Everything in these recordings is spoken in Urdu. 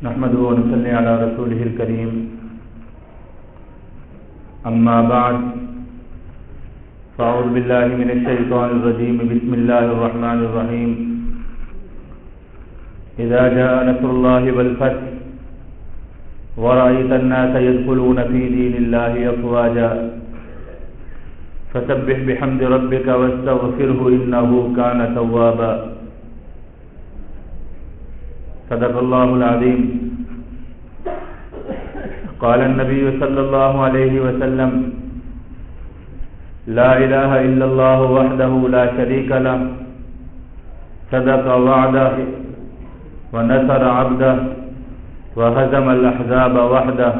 نحمده ونصلي على رسوله الكريم أما بعد فأعوذ بالله من الشيطان الرجيم بسم الله الرحمن الرحيم إذا جاء نصر الله والفتح ورأيت الناس يدخلون في دين الله أفواجا فسبح بحمد ربك واستغفره إنه كان توابا صدق الله العظيم قال النبي صلى الله عليه وسلم لا إله إلا الله وحده لا شريك له صدق وعده ونصر عبده وهزم الأحزاب وحده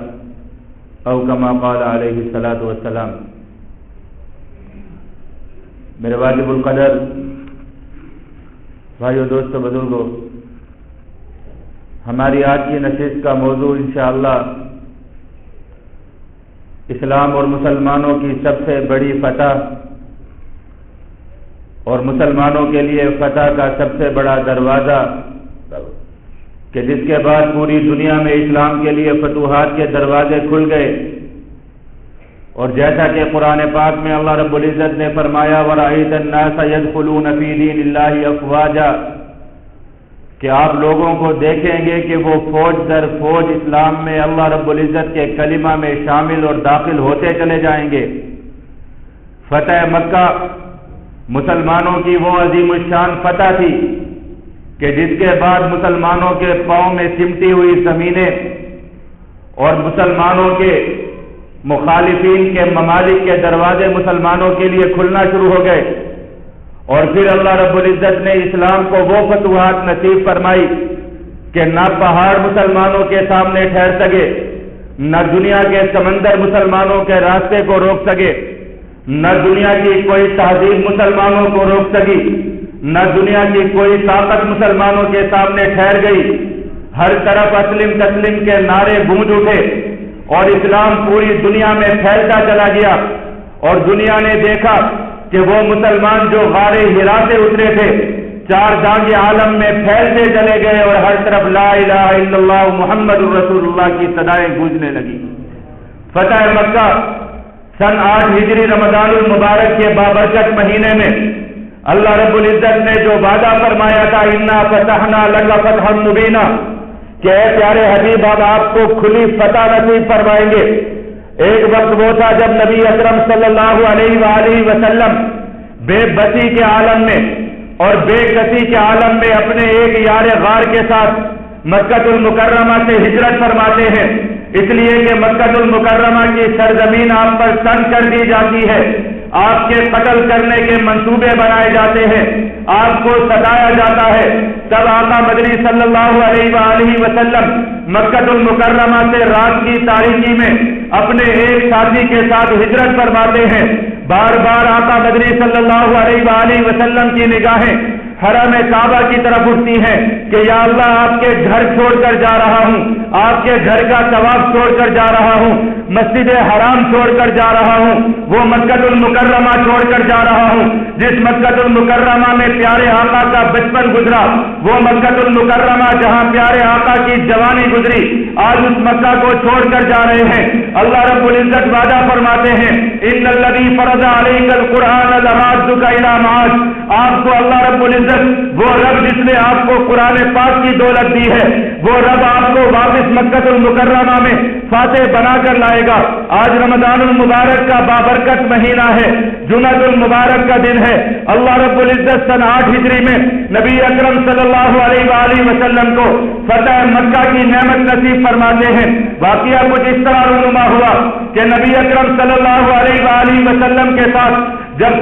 أو كما قال عليه الصلاة والسلام۔ میرے واجب القدر بھائیو، دوستو، بزرگو، ہماری آج کی نشست کا موضوع انشاءاللہ اسلام اور مسلمانوں کی سب سے بڑی فتح اور مسلمانوں کے لیے فتح کا سب سے بڑا دروازہ کہ جس کے بعد پوری دنیا میں اسلام کے لیے فتوحات کے دروازے کھل گئے، اور جیسا کہ قرآن پاک میں اللہ رب العزت نے فرمایا وَرَأَيْتَ النَّاسَ يَدْخُلُونَ فِي دِينِ اللَّهِ أَفْوَاجًا، کہ آپ لوگوں کو دیکھیں گے کہ وہ فوج در فوج اسلام میں اللہ رب العزت کے کلمہ میں شامل اور داخل ہوتے چلے جائیں گے۔ فتح مکہ مسلمانوں کی وہ عظیم الشان فتح تھی کہ جس کے بعد مسلمانوں کے پاؤں میں سمٹی ہوئی زمینیں اور مسلمانوں کے مخالفین کے ممالک کے دروازے مسلمانوں کے لیے کھلنا شروع ہو گئے، اور پھر اللہ رب العزت نے اسلام کو وہ فتوحات نصیب فرمائی کہ نہ پہاڑ مسلمانوں کے سامنے ٹھہر سکے، نہ دنیا کے سمندر مسلمانوں کے راستے کو روک سکے، نہ دنیا کی کوئی تہذیب مسلمانوں کو روک سکی، نہ دنیا کی کوئی طاقت مسلمانوں کے سامنے ٹھہر گئی۔ ہر طرف اسلم تسلیم کے نعرے گونج اٹھے اور اسلام پوری دنیا میں پھیلتا چلا گیا، اور دنیا نے دیکھا کہ وہ مسلمان جو غار حرا سے اترے تھے چار جانگ عالم میں پھیلتے چلے گئے، اور ہر طرف لا الہ الا اللہ محمد رسول اللہ کی صدائیں گونجنے لگی۔ فتح مکہ سن 8 ہجری رمضان المبارک کے بابرکت مہینے میں اللہ رب العزت نے جو وعدہ فرمایا تھا انا فتحنا لک فتحا مبینا، کہ اے پیارے حبیب ہم آپ کو کھلی فتح نصیب فرمائیں گے۔ ایک وقت وہ تھا جب نبی اکرم صلی اللہ علیہ وآلہ وسلم بے بسی کے عالم میں اور بے کسی کے عالم میں اپنے ایک یار غار کے ساتھ مکہ المکرمہ سے ہجرت فرماتے ہیں، اس لیے کہ مکہ المکرمہ کی سرزمین آپ پر تنگ کر دی جاتی ہے، آپ کے قتل کرنے کے منصوبے بنائے جاتے ہیں، آپ کو ستایا جاتا ہے۔ تب آقا مدنی صلی اللہ علیہ وآلہ وسلم مکہ المکرمہ سے رات کی تاریکی میں اپنے ایک ساتھی کے ساتھ ہجرت فرماتے ہیں۔ بار بار آقا مدنی صلی اللہ علیہ وآلہ وسلم کی نگاہیں حرم کعبہ کی طرف اٹھتی ہیں کہ یا اللہ آپ کے گھر چھوڑ کر جا رہا ہوں، آپ کے گھر کا طواف چھوڑ کر جا رہا ہوں، مسجد حرام چھوڑ کر جا رہا ہوں، وہ مکہ المکرمہ چھوڑ کر جا رہا ہوں جس مکہ المکرمہ میں پیارے آقا کا بچپن گزرا، وہ مکہ المکرمہ جہاں پیارے آقا کی جوانی گزری، آج اس مکہ کو چھوڑ کر جا رہے ہیں۔ اللہ رب العزت وعدہ فرماتے ہیں ان الذی فرض علیک القرآن لرادک الی معاش، آپ کو اللہ رب العزت وہ رب جس نے آپ کو قرآن پاک کی دولت دی ہے، وہ رب آپ کو واپس مکہ المکرمہ میں فاتح بنا کر لائے گا۔ آج رمضان المبارک کا بابرکت مہینہ ہے، جمعۃ المبارک کا دن ہے۔ اللہ رب العزت سن 8 ہجری میں نبی اکرم صلی اللہ علیہ وآلہ وسلم کو فتح مکہ کی نعمت نصیب فرماتے ہیں۔ واقعہ کچھ اس طرح رونما ہوا کہ نبی اکرم صلی اللہ علیہ وآلہ وسلم کے ساتھ جب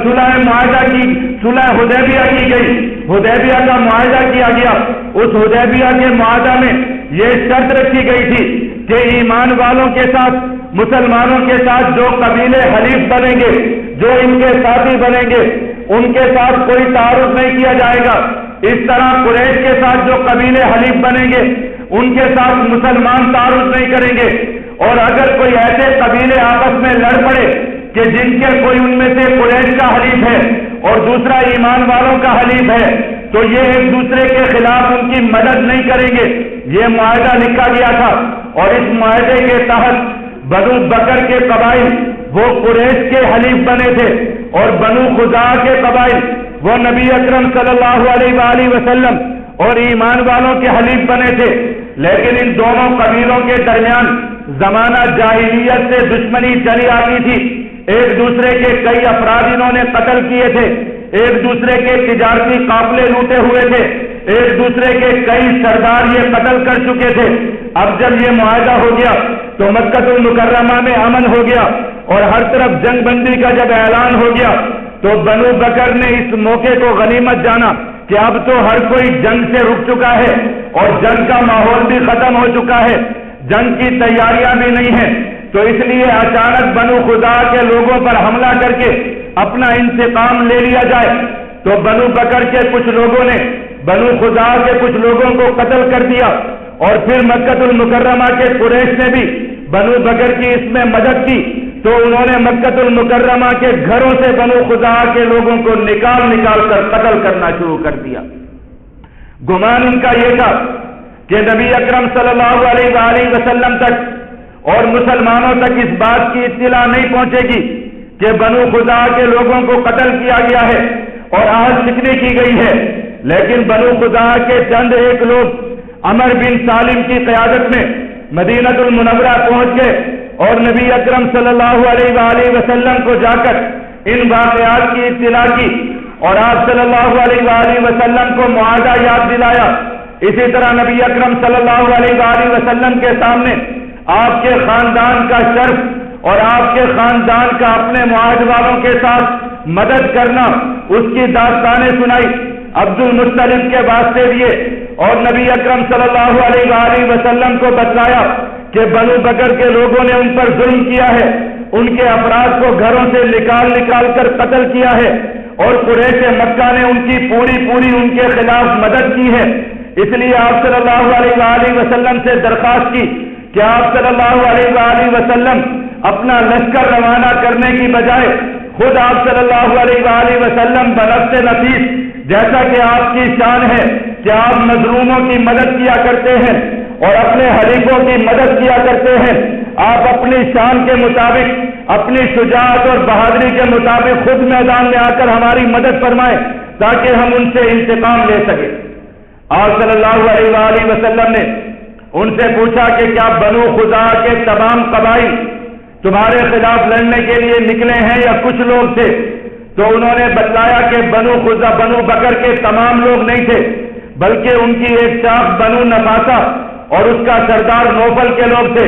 صلح حدیبیہ کی گئی، حدیبیہ کا معاہدہ کیا گیا، اس حدیبیہ کے معاہدہ میں یہ شرط رکھی گئی تھی کہ ایمان والوں کے ساتھ مسلمانوں کے ساتھ جو قبیلے حلیف بنیں گے، جو ان کے ساتھی بنیں گے، ان کے ساتھ کوئی تعارف نہیں کیا جائے گا۔ اس طرح قریش کے ساتھ جو قبیلے حلیف بنیں گے ان کے ساتھ مسلمان تعارف نہیں کریں گے، اور اگر کوئی ایسے قبیلے آپس میں لڑ پڑے کہ جن کے کوئی ان میں سے قریش کا حلیف ہے اور دوسرا ایمان والوں کا حلیف ہے، تو یہ ایک دوسرے کے خلاف ان کی مدد نہیں کریں گے. یہ معاہدہ لکھا گیا تھا اور اس معاہدے کے تحت بنو بکر کے قبائل وہ قریش کے حلیف بنے تھے اور بنو خزاعہ کے قبائل وہ نبی اکرم صلی اللہ علیہ وآلہ وسلم اور ایمان والوں کے حلیف بنے تھے. لیکن ان دونوں قبیلوں کے درمیان زمانہ جاہلیت سے دشمنی چلی آتی تھی. ایک دوسرے کے کئی افراد انہوں نے قتل کیے تھے, ایک دوسرے کے تجارتی قافلے لوٹے ہوئے تھے, ایک دوسرے کے کئی سردار یہ قتل کر چکے تھے. اب جب یہ معاہدہ ہو گیا تو مکہ المکرمہ میں امن ہو گیا اور ہر طرف جنگ بندی کا جب اعلان ہو گیا تو بنو بکر نے اس موقع کو غنیمت جانا کہ اب تو ہر کوئی جنگ سے رک چکا ہے اور جنگ کا ماحول بھی ختم ہو چکا ہے, جنگ کی تیاریاں بھی نہیں ہیں. تو اس لیے اچانک بنو خزاعہ کے لوگوں پر حملہ کر کے اپنا انتقام لے لیا جائے. تو بنو بکر کے کچھ لوگوں نے بنو خزاعہ کے کچھ لوگوں کو قتل کر دیا اور پھر مکہ المکرمہ کے قریش نے بھی بنو بکر کی اس میں مدد کی. تو انہوں نے مکہ المکرمہ کے گھروں سے بنو خزاعہ کے لوگوں کو نکال کر قتل کرنا شروع کر دیا. گمان ان کا یہ تھا کہ نبی اکرم صلی اللہ علیہ وآلہ وسلم تک اور مسلمانوں تک اس بات کی اطلاع نہیں پہنچے گی کہ بنو خزاعہ کے لوگوں کو قتل کیا گیا ہے اور آہد شکنی کی گئی ہے. لیکن بنو خزاعہ کے چند ایک لوگ عمر بن سالم کی قیادت میں مدینہ المنورہ پہنچ گئے اور نبی اکرم صلی اللہ علیہ وآلہ وسلم کو جا کر ان واقعات کی اطلاع کی اور آپ صلی اللہ علیہ وآلہ وسلم کو معاہدہ یاد دلایا. اسی طرح نبی اکرم صلی اللہ علیہ وآلہ وسلم کے سامنے آپ کے خاندان کا شرف اور آپ کے خاندان کا اپنے معاہد والوں کے ساتھ مدد کرنا اس کی داستانیں سنائی. عبد المطلب کے واسطے دیے اور نبی اکرم صلی اللہ علیہ وآلہ وسلم کو بتلایا کہ بنو بکر کے لوگوں نے ان پر ظلم کیا ہے, ان کے افراد کو گھروں سے نکال کر قتل کیا ہے اور قریش مکہ نے ان کی پوری ان کے خلاف مدد کی ہے. اس لیے آپ صلی اللہ علیہ وآلہ وسلم سے درخواست کی کہ آپ صلی اللہ علیہ وآلہ وسلم اپنا لشکر روانہ کرنے کی بجائے خود آپ صلی اللہ علیہ وآلہ وسلم بنفس نفیس, جیسا کہ آپ کی شان ہے کہ آپ مظلوموں کی مدد کیا کرتے ہیں اور اپنے حلیفوں کی مدد کیا کرتے ہیں, آپ اپنی شان کے مطابق اپنی شجاعت اور بہادری کے مطابق خود میدان میں آ کر ہماری مدد فرمائیں تاکہ ہم ان سے انتقام لے سکیں. آپ صلی اللہ علیہ وآلہ وسلم نے ان سے پوچھا کہ کیا بنو خزاعہ کے تمام قبائل تمہارے خلاف لڑنے کے لیے نکلے ہیں یا کچھ لوگ تھے؟ تو انہوں نے بتلایا کہ بنو بکر کے تمام لوگ نہیں تھے بلکہ ان کی ایک شاخ بنو نفاسہ اور اس کا سردار نوفل کے لوگ تھے.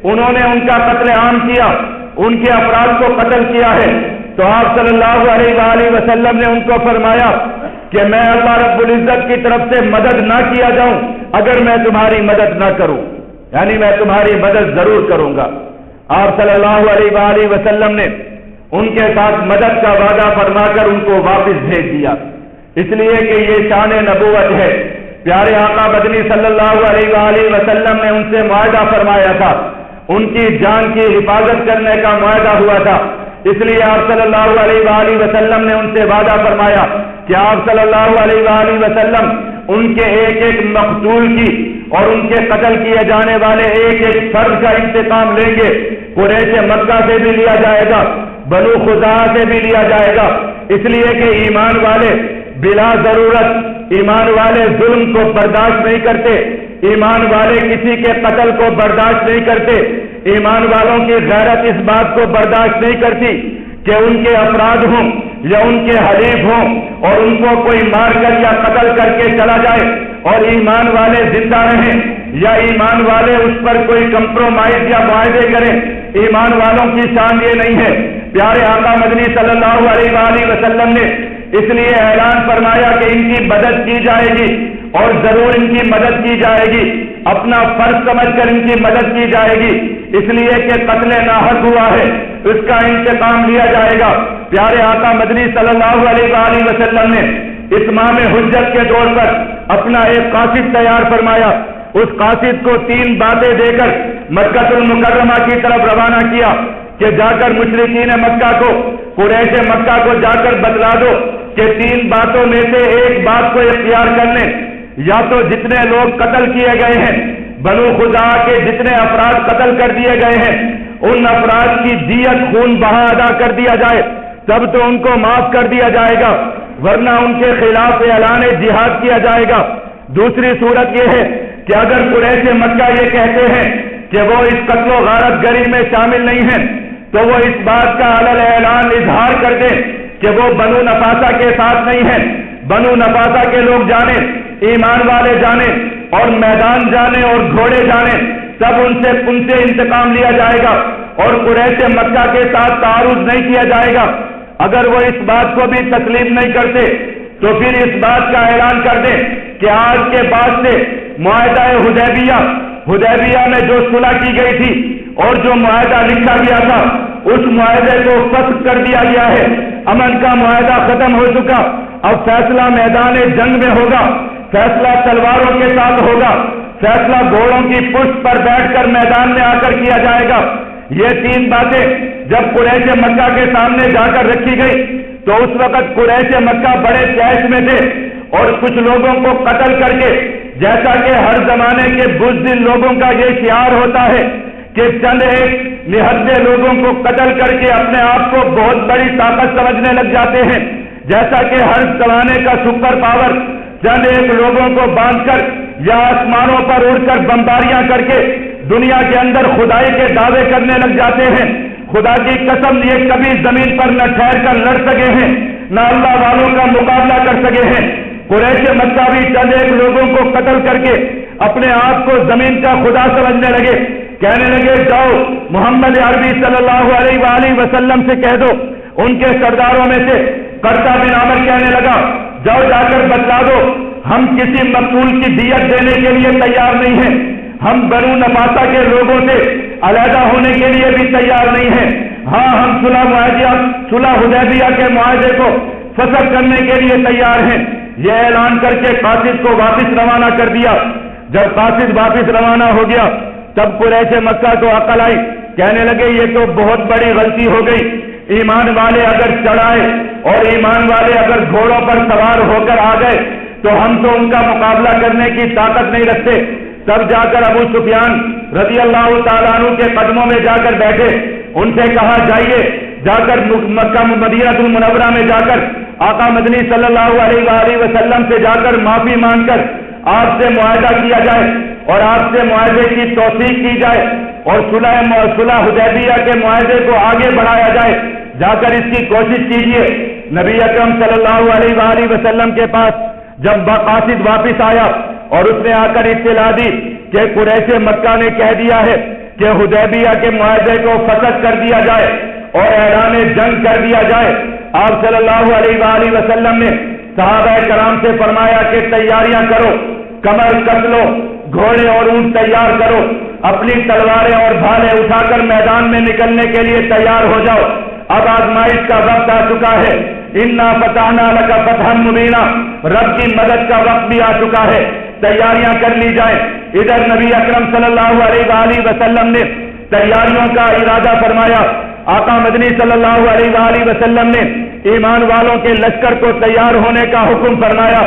انہوں نے ان کا قتل عام کیا, ان کے افراد کو قتل کیا ہے. تو آپ صلی اللہ علیہ وآلہ وسلم نے ان کو فرمایا کہ میں اللہ رب العزت کی طرف سے مدد نہ کیا جاؤں اگر میں تمہاری مدد نہ کروں, یعنی میں تمہاری مدد ضرور کروں گا. آپ صلی اللہ علیہ وآلہ وسلم نے ان کے ساتھ مدد کا وعدہ فرما کر ان کو واپس بھیج دیا, اس لیے کہ یہ شان نبوت ہے. پیارے آقا مدنی صلی اللہ علیہ وآلہ وسلم نے ان سے معاہدہ فرمایا تھا, ان کی جان کی حفاظت کرنے کا معاہدہ ہوا تھا. اس لیے آپ صلی اللہ علیہ وآلہ وسلم نے ان سے وعدہ فرمایا کہ آپ صلی اللہ علیہ وآلہ وسلم ان کے ایک مقتول کی اور ان کے قتل کیے جانے والے ایک فرد کا انتقام لیں گے. قریش مکہ سے بھی لیا جائے گا, بنو خزاعہ سے بھی لیا جائے گا, اس لیے کہ ایمان والے بلا ضرورت ایمان والے ظلم کو برداشت نہیں کرتے, ایمان والے کسی کے قتل کو برداشت نہیں کرتے, ایمان والوں کی غیرت اس بات کو برداشت نہیں کرتی کہ ان کے افراد ہوں یا ان کے حلیف ہوں اور ان کو کوئی مار کر یا قتل کر کے چلا جائے اور ایمان والے زندہ رہیں یا ایمان والے اس پر کوئی کمپرومائز یا معاہدے کریں. ایمان والوں کی شان یہ نہیں ہے. پیارے آقا مدنی صلی اللہ علیہ وآلہ وسلم نے اس لیے اعلان فرمایا کہ ان کی مدد کی جائے گی اور ضرور ان کی مدد کی جائے گی, اپنا فرض سمجھ کر ان کی مدد کی جائے گی, اس لیے کہ قتل ناحق ہوا ہے, اس کا انتقام لیا جائے گا. پیارے آقا مدنی صلی اللہ علیہ وآلہ وسلم نے اتمام حجت کے طور پر اپنا ایک قاصد تیار فرمایا. اس قاصد کو 3 باتیں دے کر مکہ المکرمہ کی طرف روانہ کیا کہ جا کر مشرکین مکہ کو, قریش مکہ کو جا کر بتلا دو کہ تین باتوں میں سے ایک بات کو اختیار کر لیں، یا تو جتنے لوگ قتل کیے گئے ہیں، بنو خزاعہ کے جتنے افراد قتل کر دیے گئے ہیں، ان افراد کی دیت خون بہا ادا کر دیا جائے، تب تو ان کو معاف کر دیا جائے گا، ورنہ ان کے خلاف اعلان جہاد کیا جائے گا۔ دوسری صورت یہ ہے کہ اگر قریش مکہ یہ کہتے ہیں کہ وہ اس قتل و غارت گری میں شامل نہیں ہیں، تو وہ اس بات کا علل اعلان اظہار کر دیں کہ وہ بنو نفاسہ کے ساتھ نہیں ہیں۔ بنو نفاسہ کے لوگ جانیں، ایمان والے جانیں، اور میدان جانیں اور گھوڑے جانیں، سب ان سے انتقام لیا جائے گا اور قریش مکہ کے ساتھ تعارض نہیں کیا جائے گا۔ اگر وہ اس بات کو بھی تسلیم نہیں کرتے تو پھر اس بات کا اعلان کر دیں کہ آج کے بعد سے معاہدہ حدیبیہ میں جو صلح کی گئی تھی اور جو معاہدہ لکھا گیا تھا، اس معاہدے کو فسخ کر دیا گیا ہے۔ امن کا معاہدہ ختم ہو چکا، اب فیصلہ میدان جنگ میں ہوگا، فیصلہ تلواروں کے ساتھ ہوگا، فیصلہ گھوڑوں کی پشت پر بیٹھ کر میدان میں آ کر کیا جائے گا۔ یہ تین باتیں جب قریش مکہ کے سامنے جا کر رکھی گئی تو اس وقت قریش مکہ بڑے کیش میں تھے اور کچھ لوگوں کو قتل کر کے، جیسا کہ ہر زمانے کے بزدل لوگوں کا یہ شعار ہوتا ہے کہ چند ایک نہتے لوگوں کو قتل کر کے اپنے آپ کو بہت بڑی طاقت سمجھنے لگ جاتے ہیں، جیسا کہ ہر زمانے کا سپر پاور چند ایک لوگوں کو باندھ کر یا آسمانوں پر اڑ کر بمباریاں کر کے دنیا کے اندر خدائی کے دعوے کرنے لگ جاتے ہیں۔ خدا کی قسم، یہ کبھی زمین پر نہ ٹھہر کر لڑ سکے ہیں، نہ اللہ والوں کا مقابلہ کر سکے ہیں۔ قریش مکہ بھی چند ایک لوگوں کو قتل کر کے اپنے آپ کو زمین کا خدا سمجھنے لگے، کہنے لگے جاؤ محمد عربی صلی اللہ علیہ وآلہ وسلم سے کہہ دو۔ ان کے سرداروں میں سے قرطہ بن عامر کہنے لگا جاؤ جا کر بتلا دو، ہم کسی مقتول کی دیت دینے کے لیے تیار نہیں ہیں، ہم بنو نفاسہ کے لوگوں سے علیحدہ ہونے کے لیے بھی تیار نہیں ہیں، ہاں ہم صلح حدیبیہ کے معاہدے کو فسخ کرنے کے لیے تیار ہیں۔ یہ اعلان کر کے قاصد کو واپس روانہ کر دیا۔ جب قاصد واپس روانہ ہو گیا تب قریش مکہ کو عقل آئی، کہنے لگے یہ تو بہت بڑی غلطی ہو گئی، ایمان والے اگر چڑھائے اور ایمان والے اگر گھوڑوں پر سوار ہو کر آ گئے تو ہم تو ان کا مقابلہ کرنے کی طاقت نہیں رکھتے۔ تب جا کر ابو سفیان رضی اللہ تعالیٰ عنہ کے قدموں میں جا کر بیٹھے، ان سے کہا جائیے جا کر مکہ مدینہ المنورہ میں جا کر آقا مدنی صلی اللہ علیہ وآلہ وسلم سے جا کر معافی مانگ کر آپ سے معاہدہ کیا جائے اور آپ سے معاہدے کی توثیق کی جائے اور صلح حدیبیہ کے معاہدے کو آگے بڑھایا جائے، جا کر اس کی کوشش کیجیے۔ نبی اکرم صلی اللہ علیہ وآلہ وسلم کے پاس جب قاصد واپس آیا اور اس نے آ کر اطلاع دی کہ قریش مکہ نے کہہ دیا ہے کہ حدیبیہ کے معاہدے کو فسخ کر دیا جائے اور اعلان جنگ کر دیا جائے، آپ صلی اللہ علیہ وآلہ وسلم نے صحابہ کرام سے فرمایا کہ تیاریاں کرو، کمر کس لو، گھوڑے اور اونٹ تیار کرو، اپنی تلواریں اور بھالے اٹھا کر میدان میں نکلنے کے لیے تیار ہو جاؤ، اب آزمائش کا وقت آ چکا ہے، انا فتحنا لک فتحا مبینا، رب کی مدد کا وقت بھی آ چکا ہے، تیاریاں کر لی جائیں۔ ادھر نبی اکرم صلی اللہ علیہ وآلہ وسلم نے تیاریوں کا ارادہ فرمایا، آقا مدنی صلی اللہ علیہ وآلہ وسلم نے ایمان والوں کے لشکر کو تیار ہونے کا حکم فرمایا۔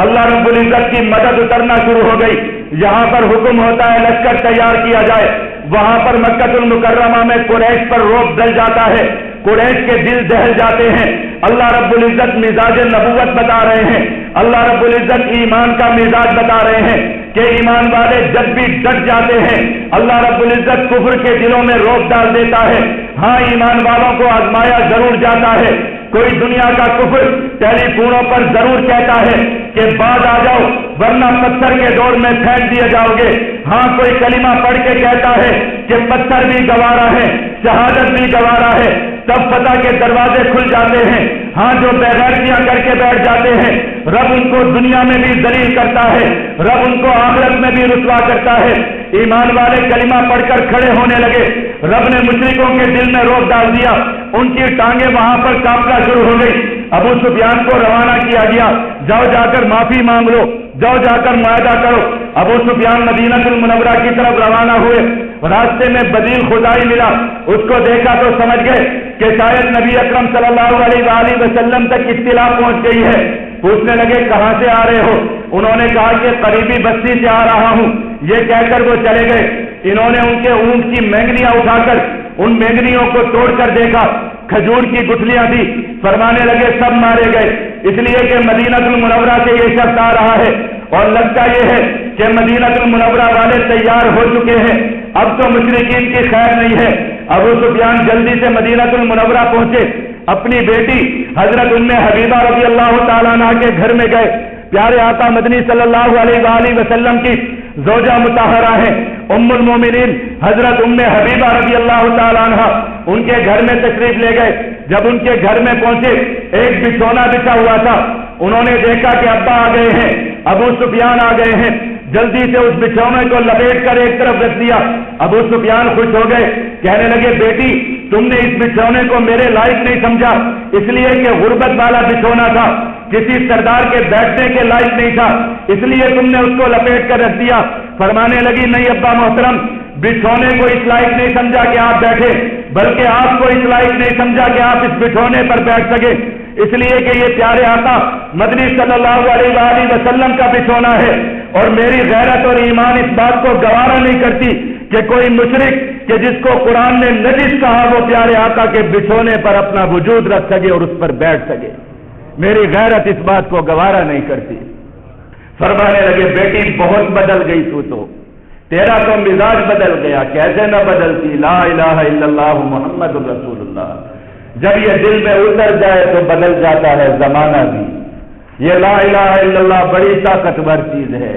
اللہ رب العزت کی مدد اترنا شروع ہو گئی، یہاں پر حکم ہوتا ہے لشکر تیار کیا جائے، وہاں پر مکہ المکرمہ میں قریش پر روب ڈل جاتا ہے، قریش کے دل دہل جاتے ہیں۔ اللہ رب العزت مزاج نبوت بتا رہے ہیں، اللہ رب العزت ایمان کا مزاج بتا رہے ہیں کہ ایمان والے جب بھی ڈٹ جاتے ہیں اللہ رب العزت کفر کے دلوں میں روک ڈال دیتا ہے۔ ہاں ایمان والوں کو آزمایا ضرور جاتا ہے، کوئی دنیا کا کفر ٹیلی فونوں پر ضرور کہتا ہے کہ بعد آ جاؤ ورنہ پتھر کے دور میں پھینک دیے جاؤ گے، ہاں کوئی کلمہ پڑھ کے کہتا ہے کہ پتھر بھی گوارا ہے، شہادت بھی گوارا ہے، تب فتح کے دروازے کھل جاتے ہیں۔ ہاں جو بےغیرتیاں کر کے بیٹھ جاتے ہیں رب ان کو دنیا میں بھی ذلیل کرتا ہے، رب ان کو آخرت میں بھی رسوا کرتا ہے۔ ایمان والے کلمہ پڑھ کر کھڑے ہونے لگے، رب نے مشرکوں کے دل میں روک ڈال دیا، ان کی ٹانگیں وہاں پر کانپنا شروع ہو گئی۔ ابو سفیان کو روانہ کیا گیا، جاؤ جا کر معافی مانگ لو، جاؤ جا کر معاہدہ کرو۔ ابو سفیان مدینہ المنورہ کی طرف روانہ ہوئے، راستے میں بدیل خدائی ملا، اس کو دیکھا تو سمجھ گئے کہ شاید نبی اکرم صلی اللہ علیہ وآلہ وسلم تک اطلاع پہنچ گئی ہے۔ پوچھنے لگے کہاں سے آ رہے ہو؟ انہوں نے کہا کہ قریبی بستی سے آ رہا ہوں۔ یہ کہہ کر وہ چلے گئے۔ انہوں نے ان کے اونٹ کی مینگنیاں اٹھا کر ان مینگنیوں کو توڑ کر دیکھا، کھجور کی گٹھلیاں تھی۔ فرمانے لگے سب مارے گئے، اس لیے کہ مدینہ المنورہ سے یہ شخص آ رہا ہے اور لگتا یہ ہے کہ مدینہ المنورہ والے تیار ہو چکے ہیں، اب تو مشرکین کی خیر نہیں ہے۔ ابو سفیان جلدی سے مدینہ المنورہ پہنچے، اپنی بیٹی حضرت ام حبیبہ رضی اللہ تعالیٰ عنہ کے گھر میں گئے۔ پیارے آقا مدنی صلی اللہ علیہ وآلہ وسلم کی زوجہ مطہرہ ہیں ام المومنین حضرت ام حبیبہ رضی اللہ تعالیٰ عنہ، ان کے گھر میں تشریف لے گئے۔ جب ان کے گھر میں پہنچے، ایک بچھونا بچھا ہوا تھا۔ انہوں نے دیکھا کہ ابا آ گئے ہیں، ابو سفیان آ گئے ہیں، جلدی سے اس بچھونے کو لپیٹ کر ایک طرف رکھ دیا۔ ابو سفیان خوش ہو گئے، کہنے لگے بیٹی تم نے اس بچھونے کو میرے لائق نہیں سمجھا، اس لیے کہ غربت والا بچھونا تھا، کسی سردار کے بیٹھنے کے لائق نہیں تھا، اس لیے تم نے اس کو لپیٹ کر رکھ دیا۔ فرمانے لگی نہیں ابا محترم، بچھونے کو اس لائق نہیں سمجھا کہ آپ بیٹھے، بلکہ آپ کو اس لائق نہیں سمجھا کہ آپ اس بچھونے پر بیٹھ سکے، اس لیے کہ یہ پیارے آقا مدنی صلی اللہ علیہ وآلہ وسلم کا بچھونا ہے، اور میری غیرت اور ایمان اس بات کو گوارا نہیں کرتی کہ کوئی مشرک کہ جس کو قرآن نے نجس کہا وہ پیارے آقا کے بچھونے پر اپنا وجود رکھ سکے اور اس پر بیٹھ سکے۔ میری غیرت اس بات کو گوارا نہیں کرتی۔ فرمانے لگے بیٹی بہت بدل گئی تو تیرا تو مزاج بدل گیا، کیسے نہ بدلتی، لا الہ الا اللہ محمد رسول اللہ جب یہ دل میں اتر جائے تو بدل جاتا ہے زمانہ بھی۔ یہ لا الہ الا اللہ بڑی طاقتور چیز ہے،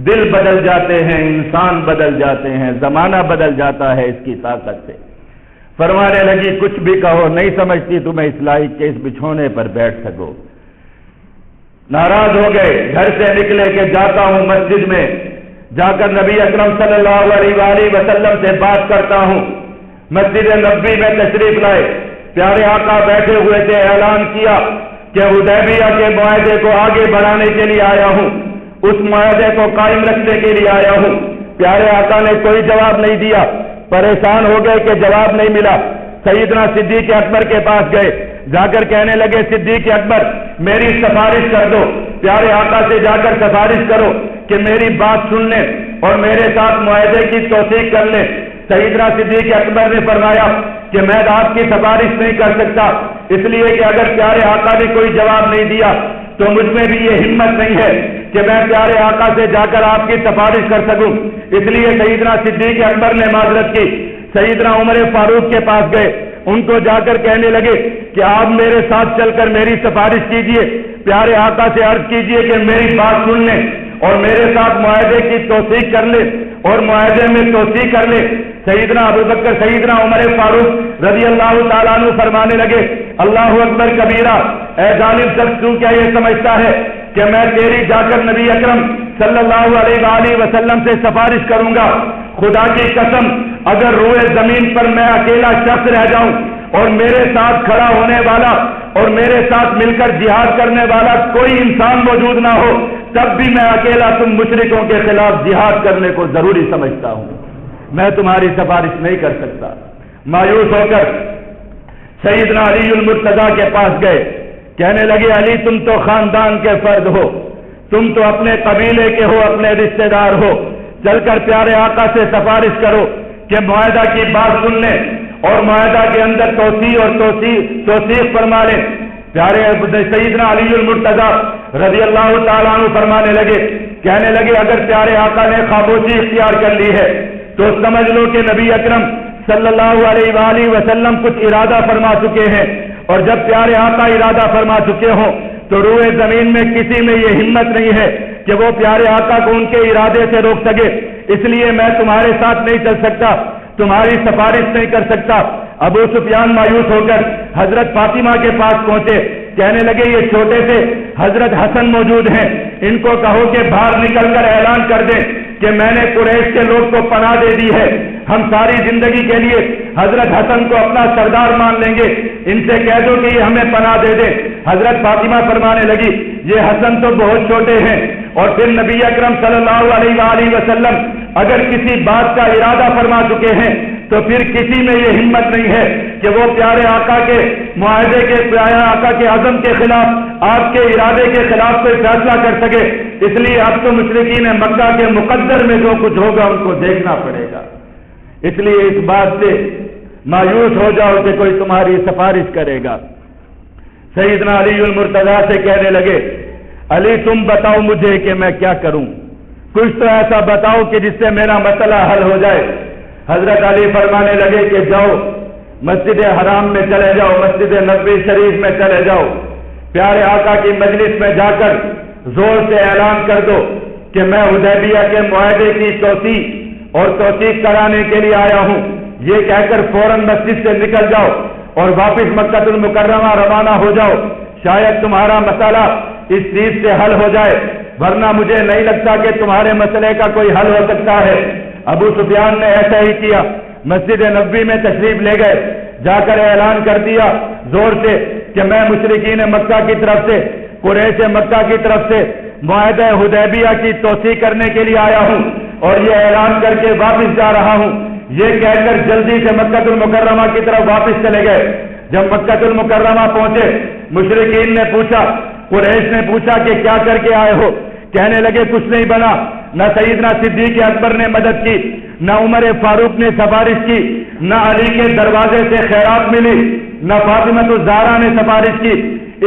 دل بدل جاتے ہیں، انسان بدل جاتے ہیں، زمانہ بدل جاتا ہے اس کی طاقت سے۔ فرمانے لگی کچھ بھی کہو نہیں سمجھتی تمہیں اس لائق کہ اس بچھونے پر بیٹھ سکو۔ ناراض ہو گئے، گھر سے نکلے کہ جاتا ہوں مسجد میں، جا کر نبی اکرم صلی اللہ علیہ وآلہ وسلم سے بات کرتا ہوں۔ مسجد نبوی میں تشریف لائے، پیارے آقا بیٹھے ہوئے تھے، اعلان کیا کہ حدیبیہ کے معاہدے کو آگے بڑھانے کے لیے آیا ہوں، اس معاہدے کو قائم رکھنے کے لیے آیا ہوں۔ پیارے آقا نے کوئی جواب نہیں دیا، پریشان ہو گئے کہ جواب نہیں ملا۔ سیدنا صدیق اکبر کے پاس گئے، جا کر کہنے لگے صدیق اکبر میری سفارش کر دو، پیارے آقا سے جا کر سفارش کرو کہ میری بات سن لیں اور میرے ساتھ معاہدے کی توثیق کر لیں۔ سیدنا صدیق اکبر نے فرمایا کہ میں آپ کی سفارش نہیں کر سکتا، اس لیے کہ اگر پیارے آقا نے کوئی جواب نہیں دیا تو مجھ میں بھی یہ ہمت نہیں ہے کہ میں پیارے آقا سے جا کر آپ کی سفارش کر سکوں۔ اس لیے سیدنا صدیق اکبر نے معذرت کی، سیدنا عمر فاروق کے پاس گئے، ان کو جا کر کہنے لگے کہ آپ میرے ساتھ چل کر میری سفارش کیجئے، پیارے آقا سے عرض کیجئے کہ میری بات سن لیں اور میرے ساتھ معاہدے کی توثیق کر لیں اور معاہدے میں توثیق کر لیں۔ سیدنا ابوبکر سیدنا عمر فاروق رضی اللہ تعالیٰ عنہ فرمانے لگے اللہ اکبر کبیرہ، اے ظالم شخص تو کیا یہ سمجھتا ہے کہ میں تیری جا کر نبی اکرم صلی اللہ علیہ وآلہ وسلم سے سفارش کروں گا؟ خدا کی قسم اگر روئے زمین پر میں اکیلا شخص رہ جاؤں اور میرے ساتھ کھڑا ہونے والا اور میرے ساتھ مل کر جہاد کرنے والا کوئی انسان موجود نہ ہو، تب بھی میں اکیلا تم مشرکوں کے خلاف جہاد کرنے کو ضروری سمجھتا ہوں، میں تمہاری سفارش نہیں کر سکتا۔ مایوس ہو کر سیدنا علی المرتضیٰ کے پاس گئے، کہنے لگے علی تم تو خاندان کے فرد ہو، تم تو اپنے قبیلے کے ہو، اپنے رشتہ دار ہو، چل کر پیارے آقا سے سفارش کرو کہ معاہدہ کی بات سن لیں اور معاہدہ کے اندر توثیق فرما لیں۔ پیارے سیدنا علی المرتضیٰ رضی اللہ تعالیٰ عنہ فرمانے لگے، کہنے لگے اگر پیارے آقا نے خاموشی اختیار کر لی ہے تو سمجھ لو کہ نبی اکرم صلی اللہ علیہ وآلہ وسلم کچھ ارادہ فرما چکے ہیں، اور جب پیارے آقا ارادہ فرما چکے ہوں تو روئے زمین میں کسی میں یہ ہمت نہیں ہے کہ وہ پیارے آقا کو ان کے ارادے سے روک سکے، اس لیے میں تمہارے ساتھ نہیں چل سکتا، تمہاری سفارش نہیں کر سکتا۔ ابو سفیان مایوس ہو کر حضرت فاطمہ کے پاس پہنچے، کہنے لگے یہ چھوٹے سے حضرت حسن موجود ہیں، ان کو کہو کہ باہر نکل کر اعلان کر دیں کہ میں نے قریش کے لوگ کو پناہ دے دی ہے، ہم ساری زندگی کے لیے حضرت حسن کو اپنا سردار مان لیں گے، ان سے کہہ دو کہ یہ ہمیں پناہ دے دیں۔ حضرت فاطمہ فرمانے لگی یہ حسن تو بہت چھوٹے ہیں، اور پھر نبی اکرم صلی اللہ علیہ وآلہ وسلم اگر کسی بات کا ارادہ فرما چکے ہیں تو پھر کسی میں یہ ہمت نہیں ہے کہ وہ پیارے آقا کے معاہدے کے، پیارے آقا کے عزم کے خلاف، آپ کے ارادے کے خلاف کوئی فیصلہ کر سکے۔ اس لیے اب تو مشرکین مکہ کے مقدر میں جو کچھ ہوگا ان کو دیکھنا پڑے گا۔ اس لیے اس بات سے مایوس ہو جاؤ کہ کوئی تمہاری سفارش کرے گا۔ سیدنا علی المرتضیٰ سے کہنے لگے، علی تم بتاؤ مجھے کہ میں کیا کروں، کچھ تو ایسا بتاؤ کہ جس سے میرا مسئلہ حل ہو جائے۔ حضرت علی فرمانے لگے کہ جاؤ مسجد حرام میں چلے جاؤ، مسجد نبوی شریف میں چلے جاؤ، پیارے آقا کی مجلس میں جا کر زور سے اعلان کر دو کہ میں حدیبیہ کے معاہدے کی توثیق کرانے کے لیے آیا ہوں۔ یہ کہہ کر فوراً مسجد سے نکل جاؤ اور واپس مکہ المکرمہ روانہ ہو جاؤ، شاید تمہارا مسئلہ اس چیز سے حل ہو جائے، ورنہ مجھے نہیں لگتا کہ تمہارے مسئلے کا کوئی حل ہو سکتا ہے۔ ابو سفیان نے ایسا ہی کیا، مسجد نبوی میں تشریف لے گئے، جا کر اعلان کر دیا زور سے کہ میں مشرکین مکہ کی طرف سے، قریش مکہ کی طرف سے معاہدہ حدیبیہ کی توثیق کرنے کے لیے آیا ہوں اور یہ اعلان کر کے واپس جا رہا ہوں۔ یہ کہہ کر جلدی سے مکہ المکرمہ کی طرف واپس چلے گئے۔ جب مکہ المکرمہ پہنچے، مشرکین نے پوچھا، قریش نے پوچھا کہ کیا کر کے آئے ہو؟ کہنے لگے کچھ نہیں بنا، نہ سیدنا صدیق اکبر نے مدد کی، نہ عمر فاروق نے سفارش کی، نہ علی کے دروازے سے خیرات ملی، نہ فاطمہ الزہرا نے سفارش کی،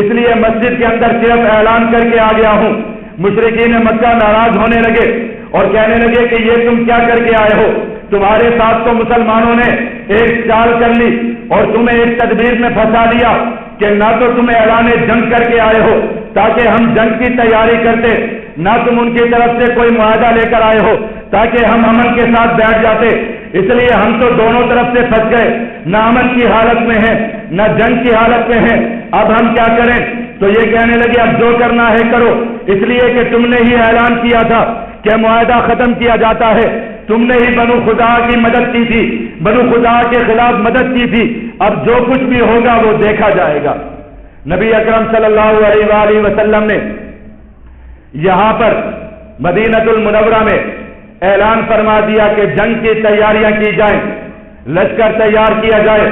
اس لیے مسجد کے اندر صرف اعلان کر کے آ گیا ہوں۔ مشرکین مکہ ناراض ہونے لگے اور کہنے لگے کہ یہ تم کیا کر کے آئے ہو؟ تمہارے ساتھ تو مسلمانوں نے ایک چال کر لی اور تمہیں ایک تدبیر میں پھنسا دیا کہ نہ تو تمہیں اعلان جنگ کر کے آئے ہو تاکہ ہم جنگ کی تیاری کرتے، نہ تم ان کی طرف سے کوئی معاہدہ لے کر آئے ہو تاکہ ہم امن کے ساتھ بیٹھ جاتے۔ اس لیے ہم تو دونوں طرف سے پھنس گئے، نہ امن کی حالت میں ہیں نہ جنگ کی حالت میں ہیں، اب ہم کیا کریں؟ تو یہ کہنے لگے اب جو کرنا ہے کرو، اس لیے کہ تم نے ہی اعلان کیا تھا کہ معاہدہ ختم کیا جاتا ہے، تم نے ہی بنو خزاعہ کی مدد کی تھی، بنو خزاعہ کے خلاف مدد کی تھی، اب جو کچھ بھی ہوگا وہ دیکھا جائے گا۔ نبی اکرم صلی اللہ علیہ وآلہ وسلم نے یہاں پر مدینہ المنورہ میں اعلان فرما دیا کہ جنگ کی تیاریاں کی جائیں، لشکر تیار کیا جائے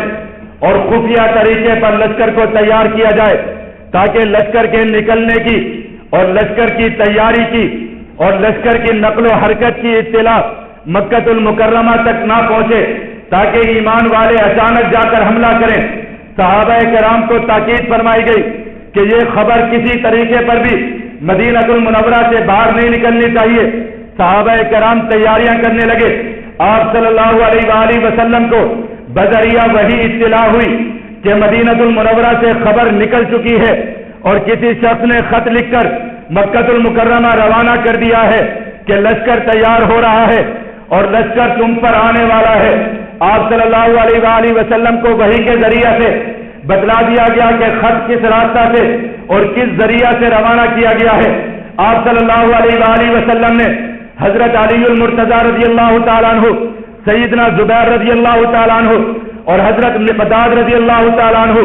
اور خفیہ طریقے پر لشکر کو تیار کیا جائے تاکہ لشکر کے نکلنے کی اور لشکر کی تیاری کی اور لشکر کی نقل و حرکت کی اطلاع مکہ المکرمہ تک نہ پہنچے، تاکہ ایمان والے اچانک جا کر حملہ کریں۔ صحابہ کرام کو تاکید فرمائی گئی کہ یہ خبر کسی طریقے پر بھی مدینہ المنورہ سے باہر نہیں نکلنی چاہیے۔ صحابہ کرام تیاریاں کرنے لگے۔ آپ صلی اللہ علیہ وآلہ وسلم کو بذریعہ وحی اطلاع ہوئی کہ مدینہ المنورہ سے خبر نکل چکی ہے اور کسی شخص نے خط لکھ کر مکہ المکرمہ روانہ کر دیا ہے کہ لشکر تیار ہو رہا ہے اور لشکر تم پر آنے والا ہے۔ آپ صلی اللہ علیہ وآلہ وسلم کو وحی کے ذریعہ سے بتلا دیا گیا کہ خط کس راستہ سے اور کس ذریعہ سے روانہ کیا گیا ہے۔ آپ صلی اللہ علیہ وآلہ وسلم نے حضرت علی المرتضیٰ رضی اللہ تعالیٰ عنہ، سیدنا زبیر رضی اللہ تعالیٰ عنہ اور حضرت مقداد رضی اللہ تعالیٰ عنہ،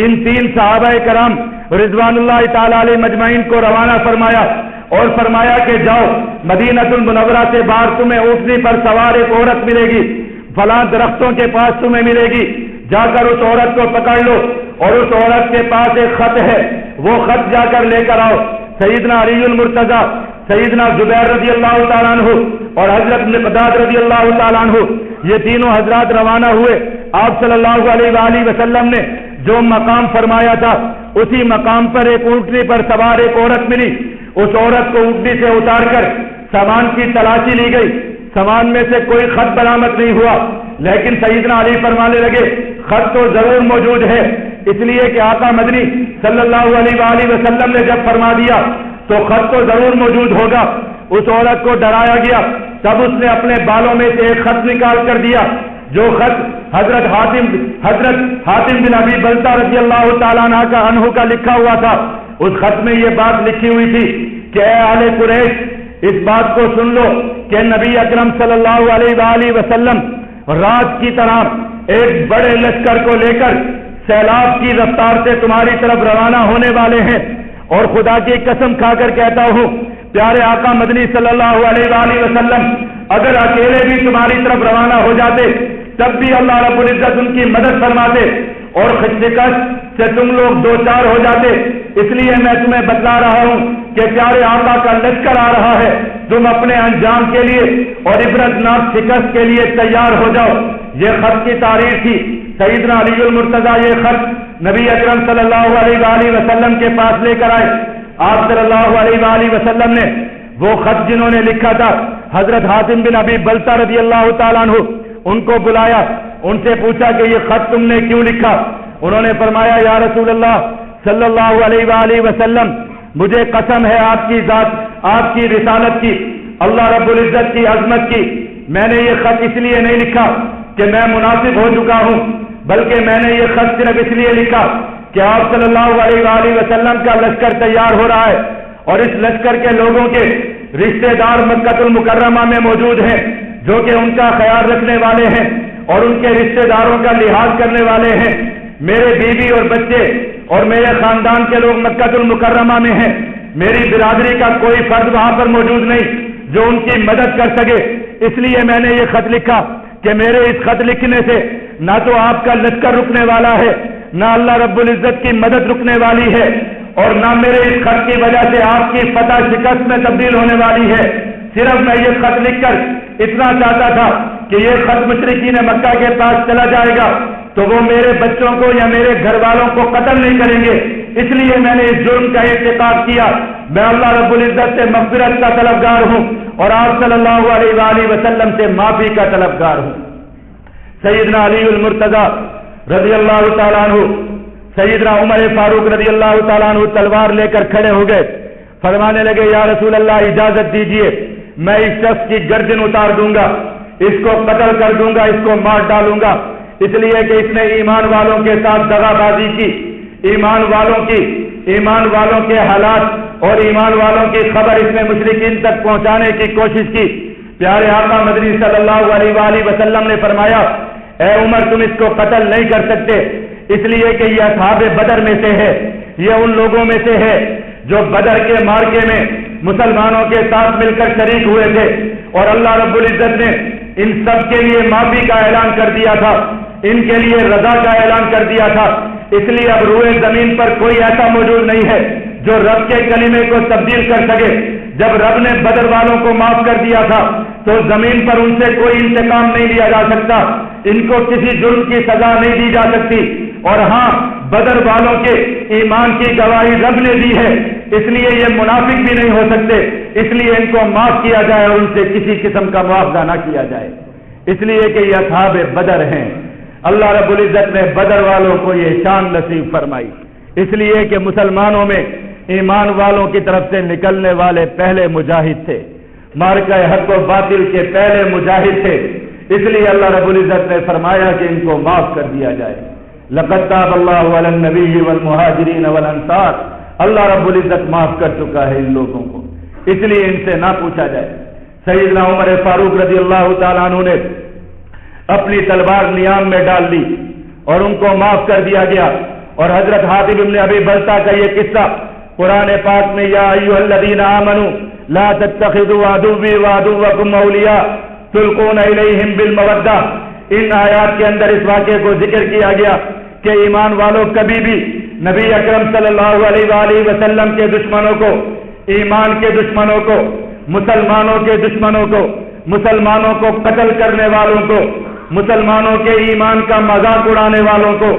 ان تین صحابہ کرام رضوان اللہ تعالیٰ علیہ مجمعین کو روانہ فرمایا اور فرمایا کہ جاؤ مدینہ المنورہ سے باہر تمہیں اونٹنی پر سوار ایک عورت ملے گی، فلاں درختوں کے پاس تمہیں ملے گی، جا کر اس عورت کو پکڑ لو اور اس عورت کے پاس ایک خط ہے، وہ خط جا کر لے کر آؤ۔ سیدنا علی المرتضیٰ، سیدنا زبیر رضی اللہ تعالیٰ عنہ اور حضرت مقداد رضی اللہ تعالیٰ عنہ، یہ تینوں حضرات روانہ ہوئے۔ آپ صلی اللہ علیہ وآلہ وسلم نے جو مقام فرمایا تھا اسی مقام پر ایک اونٹنی پر سوار ایک عورت ملی۔ اس عورت کو اونٹنی سے اتار کر سامان کی تلاشی لی گئی، سامان میں سے کوئی خط برآمد نہیں ہوا، لیکن سیدنا علی فرمانے لگے خط تو ضرور موجود ہے، اس لیے کہ آقا مدنی صلی اللہ علیہ وآلہ وسلم نے جب فرما دیا تو خط تو ضرور موجود ہوگا۔ اس عورت کو ڈرایا گیا، تب اس نے اپنے بالوں میں سے ایک خط نکال کر دیا، جو خط حضرت حاتم بن ابی بلتہ رضی اللہ تعالیٰ عنہ کا لکھا ہوا تھا۔ اس خط میں یہ بات لکھی ہوئی تھی کہ اے اہل قریش، اس بات کو سن لو کہ نبی اکرم صلی اللہ علیہ وآلہ وسلم رات کی طرح ایک بڑے لشکر کو لے کر سیلاب کی رفتار سے تمہاری طرف روانہ ہونے والے ہیں، اور خدا کی قسم کھا کر کہتا ہوں پیارے آقا مدنی صلی اللہ علیہ وآلہ وسلم اگر اکیلے بھی تمہاری طرف روانہ ہو جاتے تب بھی اللہ رب العزت ان کی مدد فرماتے اور شکست سے تم لوگ دو چار ہو جاتے۔ اس لیے میں تمہیں بتلا رہا ہوں کہ پیارے آقا کا لشکر آ رہا ہے، تم اپنے انجام کے لیے اور عبرتناک شکست کے لیے تیار ہو جاؤ۔ یہ خط کی تعریف تھی۔ سیدنا علی المرتضیٰ یہ خط نبی اکرم صلی اللہ علیہ وآلہ وسلم کے پاس لے کر آئے۔ آپ صلی اللہ علیہ وآلہ وسلم نے وہ خط جنہوں نے لکھا تھا حضرت حاتم بن ابی بلتہ رضی اللہ تعالیٰ عنہ، ان کو بلایا، ان سے پوچھا کہ یہ خط تم نے کیوں لکھا؟ انہوں نے فرمایا یا رسول اللہ صلی اللہ علیہ وآلہ وسلم، مجھے قسم ہے آپ کی ذات، آپ کی رسالت کی، اللہ رب العزت کی عظمت کی، میں نے یہ خط اس لیے نہیں لکھا کہ میں منافق ہو چکا ہوں، بلکہ میں نے یہ خط صرف اس لیے لکھا کہ آپ صلی اللہ علیہ وآلہ وسلم کا لشکر تیار ہو رہا ہے اور اس لشکر کے لوگوں کے رشتہ دار مکہ المکرمہ میں موجود ہیں جو کہ ان کا خیال رکھنے والے ہیں اور ان کے رشتہ داروں کا لحاظ کرنے والے ہیں۔ میرے بیوی اور بچے اور میرے خاندان کے لوگ مکہ المکرمہ میں ہیں، میری برادری کا کوئی فرد وہاں پر موجود نہیں جو ان کی مدد کر سکے، اس لیے میں نے یہ خط لکھا کہ میرے اس خط لکھنے سے نہ تو آپ کا لشکر رکنے والا ہے، نہ اللہ رب العزت کی مدد رکنے والی ہے، اور نہ میرے اس خط کی وجہ سے آپ کی فتح شکست میں تبدیل ہونے والی ہے۔ صرف میں یہ خط لکھ کر اتنا چاہتا تھا کہ یہ خط مشرکین مکہ کے پاس چلا جائے گا تو وہ میرے بچوں کو یا میرے گھر والوں کو قتل نہیں کریں گے، اس لیے میں نے اس جرم کا ارتکاب کیا۔ میں اللہ رب العزت سے مغفرت کا طلبگار ہوں اور آپ صلی اللہ علیہ وآلہ وسلم سے معافی کا طلبگار ہوں۔ سیدنا علی المرتضیٰ رضی اللہ تعالیٰ عنہ، سیدنا عمر فاروق رضی اللہ تعالیٰ عنہ تلوار لے کر کھڑے ہو گئے، فرمانے لگے یا رسول اللہ اجازت دیجئے، میں اس شخص کی گردن اتار دوں گا، اس کو قتل کر دوں گا، اس کو مار ڈالوں گا، اس لیے کہ اس نے ایمان والوں کے ساتھ دغا بازی کی، ایمان والوں کے حالات اور ایمان والوں کی خبر اس نے مشرکین تک پہنچانے کی کوشش کی۔ پیارے آقا مدنی صلی اللہ علیہ وآلہ وسلم نے فرمایا اے عمر تم اس کو قتل نہیں کر سکتے، اس لیے کہ یہ اصحاب بدر میں سے ہے، یہ ان لوگوں میں سے ہے جو بدر کے مارکے میں مسلمانوں کے ساتھ مل کر شریک ہوئے تھے، اور اللہ رب العزت نے ان سب کے لیے معافی کا اعلان کر دیا تھا، ان کے لیے رضا کا اعلان کر دیا تھا۔ اس لیے اب روئے زمین پر کوئی ایسا موجود نہیں ہے جو رب کے کلمے کو تبدیل کر سکے۔ جب رب نے بدر والوں کو معاف کر دیا تھا تو زمین پر ان سے کوئی انتقام نہیں لیا جا سکتا، ان کو کسی جرم کی سزا نہیں دی جا سکتی، اور ہاں بدر والوں کے ایمان کی گواہی رب نے دی ہے، اس لیے یہ منافق بھی نہیں ہو سکتے، اس لیے ان کو معاف کیا جائے اور ان سے کسی قسم کا معاوضہ نہ کیا جائے، اس لیے کہ یہ اصحاب بدر ہیں۔ اللہ رب العزت نے بدر والوں کو یہ شان نصیب فرمائی، اس لیے کہ مسلمانوں میں ایمان والوں کی طرف سے نکلنے والے پہلے مجاہد تھے، مارکہ حق و باطل کے پہلے مجاہد تھے، اس لیے اللہ رب العزت نے فرمایا کہ ان کو معاف کر دیا جائے۔ لقد تاب اللہ علی النبی والمہاجرین والانصار، اللہ رب العزت معاف کر چکا ہے ان لوگوں کو، اس لیے ان سے نہ پوچھا جائے۔ سیدنا عمر فاروق رضی اللہ تعالیٰ عنہ نے اپنی تلوار نیام میں ڈال لی اور ان کو معاف کر دیا گیا، اور حضرت حاتم بن ابی بلتہ کا یہ قصہ قرآن پاک میں یا ایھا الذین آمنوا لا تتخذوا عدوی وعدوکم اولیاء تلقون الیہم بالمودہ، ان آیات کے اندر اس واقعے کو ذکر کیا گیا کہ ایمان والوں کبھی بھی نبی اکرم صلی اللہ علیہ وآلہ وسلم کے دشمنوں کو، ایمان کے دشمنوں کو، مسلمانوں کے دشمنوں کو، مسلمانوں کو قتل کرنے والوں کو، مسلمانوں کے ایمان کا مذاق اڑانے والوں کو،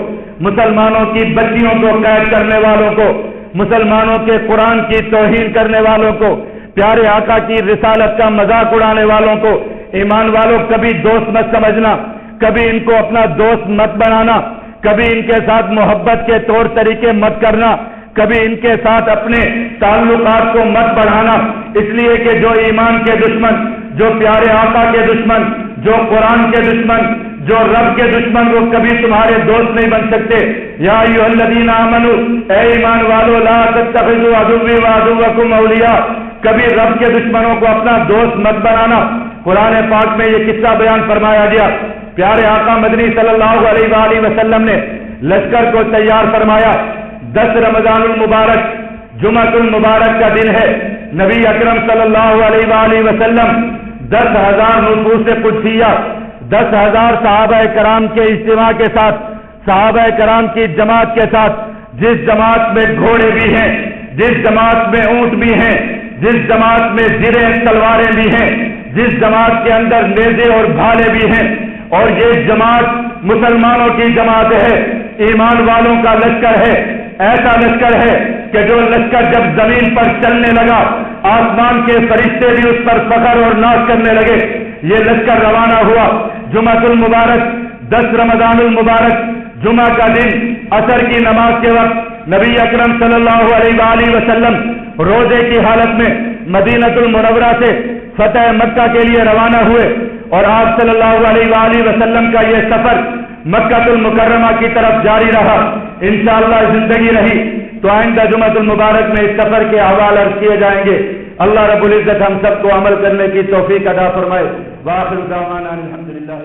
مسلمانوں کی بچیوں کو قید کرنے والوں کو، مسلمانوں کے قرآن کی توہین کرنے والوں کو، پیارے آقا کی رسالت کا مذاق اڑانے والوں کو، ایمان والوں کبھی دوست مت سمجھنا، کبھی ان کو اپنا دوست مت بنانا، کبھی ان کے ساتھ محبت کے طور طریقے مت کرنا، کبھی ان کے ساتھ اپنے تعلقات کو مت بڑھانا، اس لیے کہ جو ایمان کے دشمن، جو پیارے آقا کے دشمن، جو قرآن کے دشمن، جو رب کے دشمن، وہ کبھی تمہارے دوست نہیں بن سکتے۔ یا ایھا الذین آمنوا، اے ایمان والو، لا تتخذوا عدوی وعدوکم اولیاء، کبھی رب کے دشمنوں کو اپنا دوست مت بنانا۔ قرآن پاک میں یہ قصہ بیان فرمایا گیا، پیارے آقا مدنی صلی اللہ علیہ وآلہ وسلم نے لشکر کو تیار فرمایا۔ 10 رمضان المبارک جمعۃ المبارک کا دن ہے، نبی اکرم صلی اللہ علیہ وآلہ وسلم 10,000 نفوس قدسیہ، 10,000 صحابہ کرام کے اجتماع کے ساتھ، صحابہ کرام کی جماعت کے ساتھ، جس جماعت میں گھوڑے بھی ہیں، جس جماعت میں اونٹ بھی ہیں، جس جماعت میں زرہیں تلواریں بھی ہیں، جس جماعت کے اندر نیزے اور بھالے بھی ہیں، اور یہ جماعت مسلمانوں کی جماعت ہے، ایمان والوں کا لشکر ہے، ایسا لشکر ہے کہ جو لشکر جب زمین پر چلنے لگا آسمان کے فرشتے بھی اس پر فخر اور ناز کرنے لگے۔ یہ لشکر روانہ ہوا جمعۃ المبارک 10 رمضان المبارک جمعہ کا دن عصر کی نماز کے وقت نبی اکرم صلی اللہ علیہ وآلہ وسلم روزے کی حالت میں مدینہ المنورہ سے فتح مکہ کے لیے روانہ ہوئے، اور آپ صلی اللہ علیہ وآلہ وسلم کا یہ سفر مکہ المکرمہ کی طرف جاری رہا۔ انشاءاللہ زندگی رہی تو آئندہ جمعۃ المبارک میں اس سفر کے احوال عرض کیے جائیں گے۔ اللہ رب العزت ہم سب کو عمل کرنے کی توفیق عطا فرمائے۔ وآخر دعوانا الحمدللہ۔